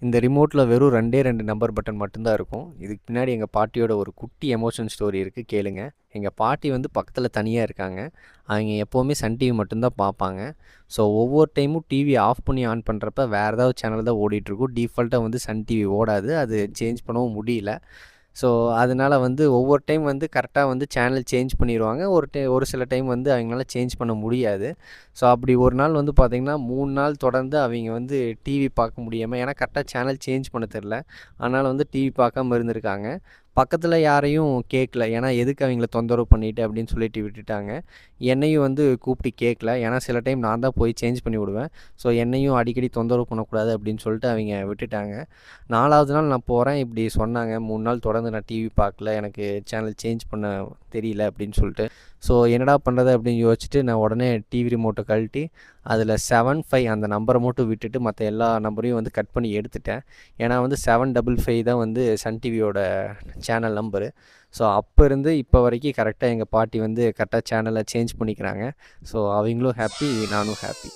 இந்த ரிமோட்டில் வெறும் 2 number button மட்டும்தான் இருக்கும். இதுக்கு பின்னாடி எங்கள் பாட்டியோட ஒரு குட்டி எமோஷன் ஸ்டோரி இருக்குது, கேளுங்க. எங்கள் பாட்டி வந்து பக்கத்தில் தனியாக இருக்காங்க. அவங்க எப்போவுமே சன் டிவி மட்டும்தான் பார்ப்பாங்க. ஸோ ஒவ்வொரு டைமும் டிவி ஆஃப் பண்ணி ஆன் பண்ணுறப்ப வேறு ஏதாவது சேனல் தான் ஓடிட்டுருக்கும். டிஃபால்ட்டாக வந்து சன் டிவி ஓடாது. அது சேஞ்ச் பண்ணவும் முடியல. ஸோ அதனால் வந்து ஒவ்வொரு டைம் வந்து கரெக்டாக வந்து சேனல் சேஞ்ச் பண்ணிடுவாங்க. ஒரு சில டைம் வந்து அவங்களால சேஞ்ச் பண்ண முடியாது. ஸோ அப்படி ஒரு நாள் வந்து பார்த்திங்கன்னா 3 நாள் தொடர்ந்து அவங்க வந்து டிவி பார்க்க முடியாமல், ஏன்னா கரெக்டாக சேனல் சேஞ்ச் பண்ண தெரில, அதனால் வந்து டிவி பார்க்காம இருந்திருக்காங்க. பக்கத்தில் யாரையும் கேட்கல, ஏன்னா எதுக்கு அவங்கள தொந்தரவு பண்ணிட்டு அப்படின்னு சொல்லிட்டு விட்டுட்டாங்க. என்னையும் வந்து கூப்பிட்டு கேட்கல, ஏன்னா சில டைம் நான் தான் போய் சேஞ்ச் பண்ணி விடுவேன். ஸோ என்னையும் அடிக்கடி தொந்தரவு பண்ணக்கூடாது அப்படின்னு சொல்லிட்டு அவங்க விட்டுட்டாங்க. 4வது நாள் நான் போகிறேன், இப்படி சொன்னாங்க, 3 நாள் தொடர்ந்து நான் டிவி பார்க்கல, எனக்கு சேனல் சேஞ்ச் பண்ண தெரியல அப்படின்னு சொல்லிட்டு. ஸோ என்னடா பண்ணுறது அப்படின்னு யோசிச்சுட்டு நான் உடனே டிவி ரிமோட்டை கழட்டி அதில் 75 அந்த நம்பரை மட்டும் விட்டுட்டு மற்ற எல்லா நம்பரையும் வந்து கட் பண்ணி எடுத்துட்டேன். ஏன்னா வந்து 755 தான் வந்து சன் டிவியோட சேனல் நம்பரு. ஸோ அப்போ இருந்து இப்போ வரைக்கும் கரெக்டாக எங்கள் பாட்டி வந்து கரெக்டாக சேனலை சேஞ்ச் பண்ணிக்கிறாங்க. ஸோ அவங்களும் ஹாப்பி, நானும் ஹாப்பி.